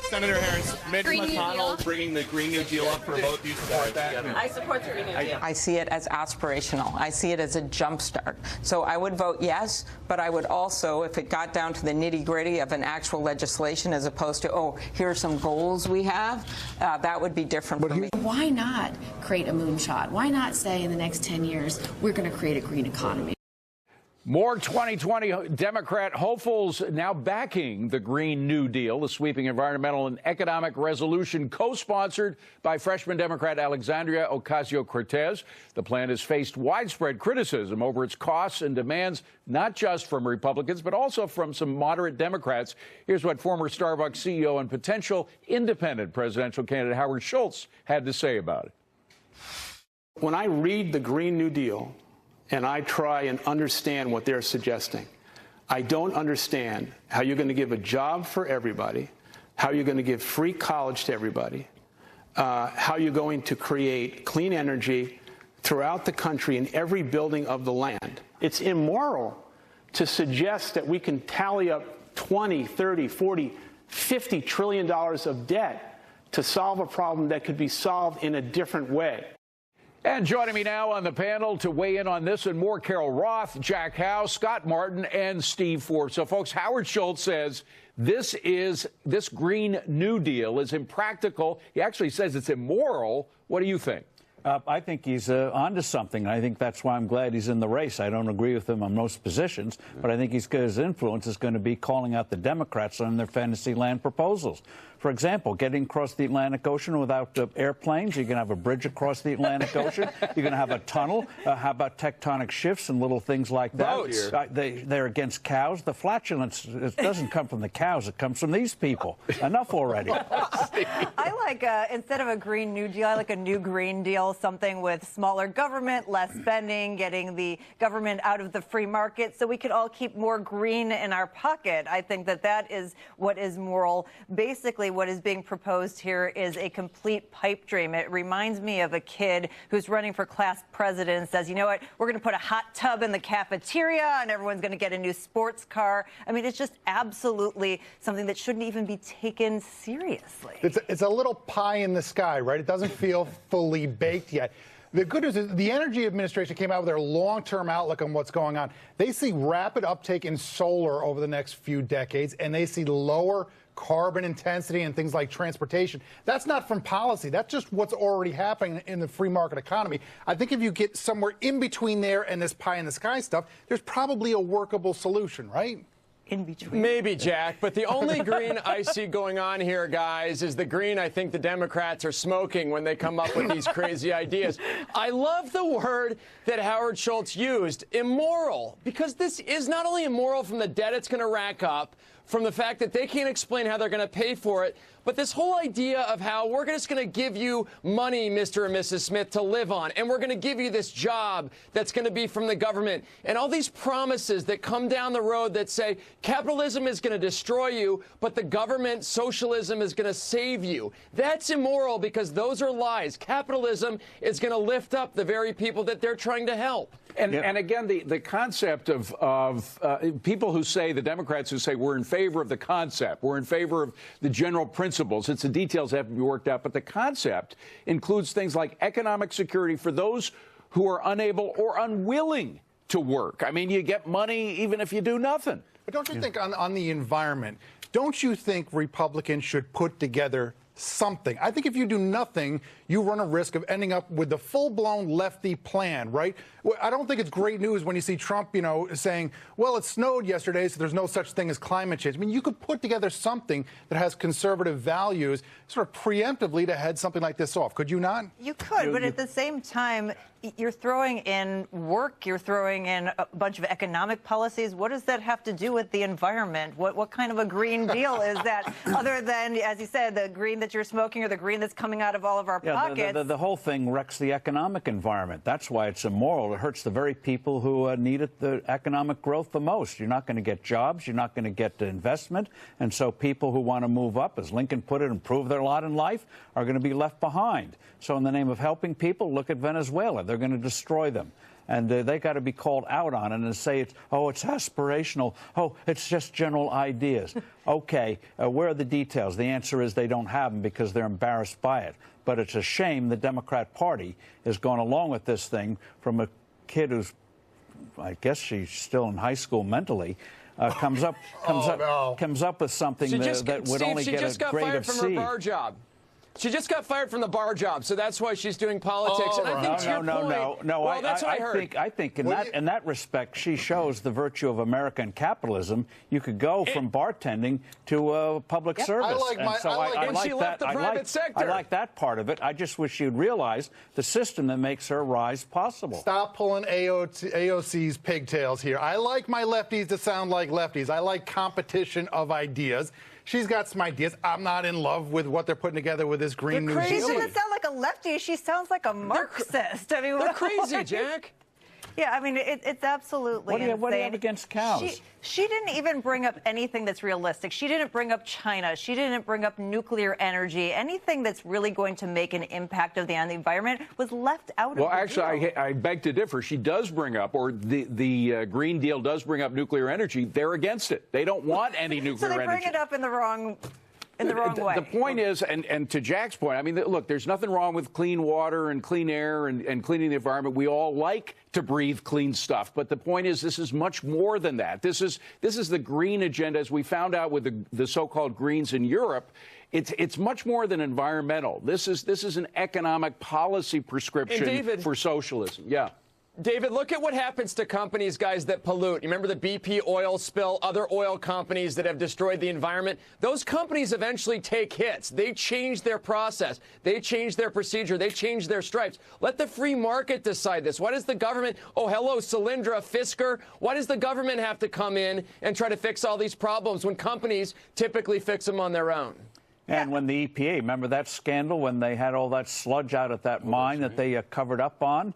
Senator Harris, Mitch McConnell bringing the Green New Deal up for a vote. Do you support that? I support the Green New Deal. I see it as aspirational. I see it as a jumpstart. So I would vote yes, but I would also, if it got down to the nitty-gritty of an actual legislation as opposed to, oh, here are some goals we have, that would be different for me. Why not create a moonshot? Why not say in the next 10 years we're going to create a green economy? More 2020 Democrat hopefuls now backing the Green New Deal, the sweeping environmental and economic resolution co-sponsored by freshman Democrat Alexandria Ocasio-Cortez. The plan has faced widespread criticism over its costs and demands, not just from Republicans, but also from some moderate Democrats. Here's what former Starbucks CEO and potential independent presidential candidate Howard Schultz had to say about it. When I read the Green New Deal, and I try and understand what they're suggesting, I don't understand how you're going to give a job for everybody, how you're going to give free college to everybody, how you're going to create clean energy throughout the country in every building of the land. It's immoral to suggest that we can tally up 20, 30, 40, $50 trillion of debt to solve a problem that could be solved in a different way. And joining me now on the panel to weigh in on this and more, Carol Roth, Jack Howe, Scott Martin, and Steve Forbes. So, folks, Howard Schultz says this Green New Deal is impractical. He actually says it's immoral. What do you think? I think he's onto something. I think that's why I'm glad he's in the race. I don't agree with him on most positions, but I think his influence is going to be calling out the Democrats on their fantasy land proposals. For example, getting across the Atlantic Ocean without airplanes. You're going to have a bridge across the Atlantic Ocean. You're going to have a tunnel. How about tectonic shifts and little things like that? They're against cows. The flatulence doesn't come from the cows. It comes from these people. Enough already. I like, instead of a Green New Deal, I like a new Green Deal, something with smaller government, less spending, getting the government out of the free market so we could all keep more green in our pocket. I think that that is what is moral. Basically, what is being proposed here is a complete pipe dream. It reminds me of a kid who's running for class president, says, you know what, we're going to put a hot tub in the cafeteria and everyone's going to get a new sports car. I mean, it's just absolutely something that shouldn't even be taken seriously. It's a little pie in the sky, right? It doesn't feel fully baked yet. The good news is the Energy Administration came out with their long-term outlook on what's going on. They see rapid uptake in solar over the next few decades, and they see lower carbon intensity and things like transportation. That's not from policy. That's just what's already happening in the free market economy. I think if you get somewhere in between there and this pie in the sky stuff, there's probably a workable solution, right? In between. Maybe, Jack, but the only green I see going on here, guys, is the green I think the Democrats are smoking when they come up with these crazy ideas. I love the word that Howard Schultz used, immoral, because this is not only immoral from the debt it's going to rack up, from the fact that they can't explain how they're going to pay for it, but this whole idea of how we're just going to give you money, Mr. and Mrs. Smith, to live on, and we're going to give you this job that's going to be from the government, and all these promises that come down the road that say capitalism is going to destroy you, but the government, socialism, is going to save you. That's immoral because those are lies. Capitalism is going to lift up the very people that they're trying to help. And again, the concept of people who say, the Democrats who say we're in favor of the concept, we're in favor of the general principles, it's the details that have to be worked out, but the concept includes things like economic security for those who are unable or unwilling to work. I mean, you get money even if you do nothing. But don't you think on the environment, don't you think Republicans should put together something? I think if you do nothing, you run a risk of ending up with the full-blown lefty plan, right? I don't think it's great news when you see Trump, saying, well, it snowed yesterday, so there's no such thing as climate change. I mean, you could put together something that has conservative values sort of preemptively to head something like this off. Could you not? You could, but at the same time, you're throwing in work, you're throwing in a bunch of economic policies. What does that have to do with the environment? What kind of a Green Deal is that, other than, as you said, the green that you're smoking or the green that's coming out of all of our pockets? The whole thing wrecks the economic environment. That's why it's immoral. It hurts the very people who need the economic growth the most. You're not going to get jobs. You're not going to get investment. And so people who want to move up, as Lincoln put it, improve their lot in life, are going to be left behind. So in the name of helping people, look at Venezuela. They're going to destroy them. And they got to be called out on it and say, it's aspirational. Oh, it's just general ideas. Okay, where are the details? The answer is they don't have them because they're embarrassed by it. But it's a shame the Democrat Party has gone along with this thing from a kid who's, I guess she's still in high school mentally, comes up with something that would only get a grade of C. She just got fired from her bar job. She just got fired from the bar job, so that's why she's doing politics. And I think No. Well, that's what I heard. I think in that respect, she shows the virtue of American capitalism. You could go from bartending to public service. She left the private sector. I like that part of it. I just wish you'd realize the system that makes her rise possible. Stop pulling AOC's pigtails here. I like my lefties to sound like lefties. I like competition of ideas. She's got some ideas. I'm not in love with what they're putting together with this Green New Deal. She doesn't sound like a lefty. She sounds like a Marxist. I mean, they're crazy, Jack. Yeah, I mean, it's absolutely insane. What do you have against cows? She didn't even bring up anything that's realistic. She didn't bring up China. She didn't bring up nuclear energy. Anything that's really going to make an impact on the environment was left out of the deal. Well, actually, I beg to differ. She does bring up, or the Green Deal does bring up nuclear energy. They're against it. They don't want any nuclear energy. So they bring it up in the wrong way. The point is, and to Jack's point, I mean, look, there's nothing wrong with clean water and clean air and cleaning the environment. We all like to breathe clean stuff. But the point is, this is much more than that. This is the green agenda, as we found out with the so-called Greens in Europe. It's much more than environmental. This is an economic policy prescription for socialism. Yeah. David, look at what happens to companies, guys, that pollute. You remember the BP oil spill, other oil companies that have destroyed the environment? Those companies eventually take hits. They change their process. They change their procedure. They change their stripes. Let the free market decide this. Why does the government, Solyndra, Fisker, why does the government have to come in and try to fix all these problems when companies typically fix them on their own? And when the EPA, remember that scandal when they had all that sludge out at that mine that they covered up on?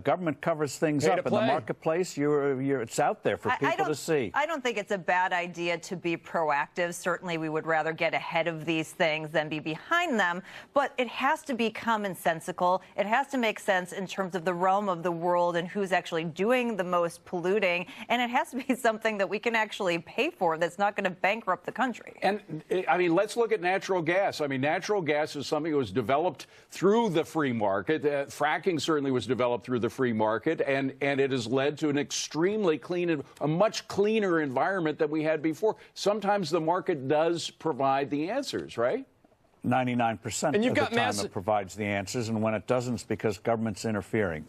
Government covers things up in the marketplace. It's out there for people to see. I don't think it's a bad idea to be proactive. Certainly, we would rather get ahead of these things than be behind them. But it has to be commonsensical. It has to make sense in terms of the realm of the world and who's actually doing the most polluting. And it has to be something that we can actually pay for that's not going to bankrupt the country. And, I mean, let's look at natural gas. I mean, natural gas is something that was developed through the free market. Fracking certainly was developed through the free market, and it has led to an extremely clean, a much cleaner environment than we had before. Sometimes the market does provide the answers, right? 99% of the time it provides the answers, and when it doesn't, it's because government's interfering.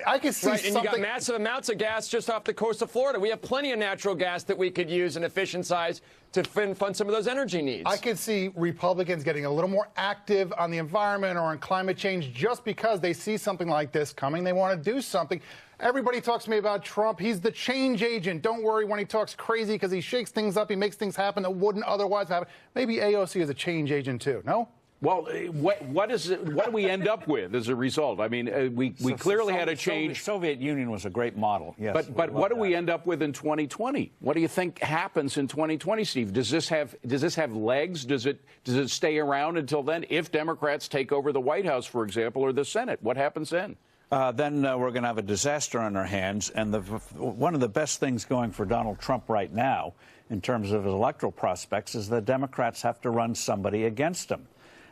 I can see and you got massive amounts of gas just off the coast of Florida. We have plenty of natural gas that we could use and efficientize to fund some of those energy needs. I could see Republicans getting a little more active on the environment or on climate change just because they see something like this coming. They want to do something. Everybody talks to me about Trump. He's the change agent. Don't worry when he talks crazy because he shakes things up. He makes things happen that wouldn't otherwise happen. Maybe AOC is a change agent, too. No? Well, what do we end up with as a result? I mean, we clearly had a change. The Soviet Union was a great model, yes. But what do we end up with in 2020? What do you think happens in 2020, Steve? Does this have legs? Does it stay around until then? If Democrats take over the White House, for example, or the Senate, what happens then? Then we're going to have a disaster on our hands. And one of the best things going for Donald Trump right now, in terms of his electoral prospects, is the Democrats have to run somebody against him.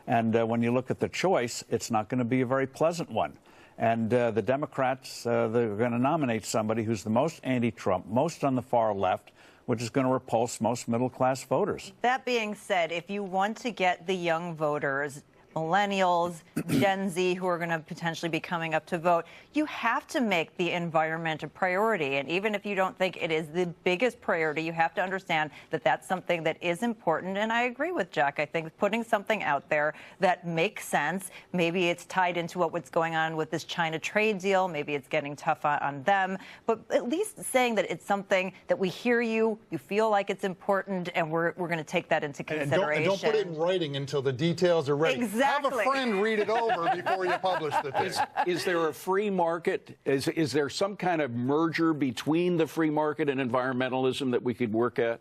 And when you look at the choice, it's not going to be a very pleasant one. And the Democrats, they're going to nominate somebody who's the most anti-Trump, most on the far left, which is going to repulse most middle-class voters. That being said, if you want to get the young voters, millennials, Gen Z, who are going to potentially be coming up to vote, you have to make the environment a priority. And even if you don't think it is the biggest priority, you have to understand that that's something that is important. And I agree with Jack. I think putting something out there that makes sense, maybe it's tied into what's going on with this China trade deal. Maybe it's getting tough on them. But at least saying that it's something that we hear you feel like it's important, and we're going to take that into consideration. And don't put it in writing until the details are ready. Exactly. Have a friend read it over before you publish the thing. Is there a free market? Is there some kind of merger between the free market and environmentalism that we could work at?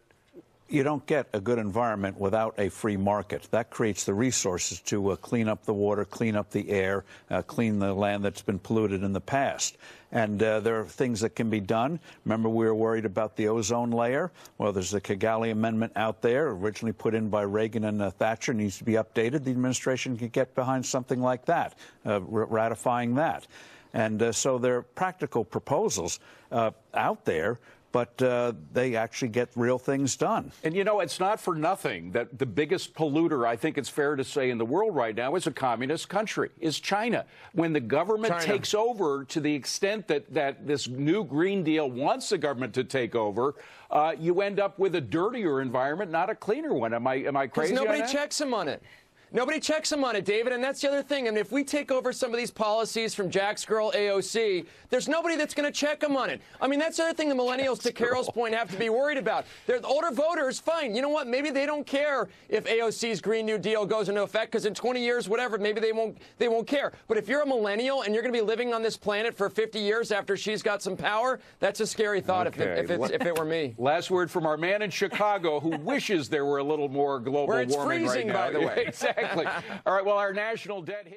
you don't get a good environment without a free market. That creates the resources to clean up the water, clean up the air, clean the land that's been polluted in the past. And there are things that can be done. Remember, we were worried about the ozone layer. Well, there's the Kigali Amendment out there, originally put in by Reagan and Thatcher, needs to be updated. The administration can get behind something like that, ratifying that. And so there are practical proposals out there, but they actually get real things done. And, you know, it's not for nothing that the biggest polluter, I think it's fair to say, in the world right now is a communist country, is China. When the government takes over to the extent that this new Green Deal wants the government to take over, you end up with a dirtier environment, not a cleaner one. Am I crazy? Nobody checks them on it. Nobody checks them on it, David, and that's the other thing. I mean, if we take over some of these policies from Jack's girl AOC, there's nobody that's going to check them on it. I mean, that's the other thing the millennials, to Carol's point, have to be worried about. They're the older voters, fine. You know what? Maybe they don't care if AOC's Green New Deal goes into effect, because in 20 years, whatever, maybe they won't care. But if you're a millennial and you're going to be living on this planet for 50 years after she's got some power, that's a scary thought if it were me. Last word from our man in Chicago who wishes there were a little more global Where it's warming freezing, right now. by the way. Exactly. All right, well, our national debt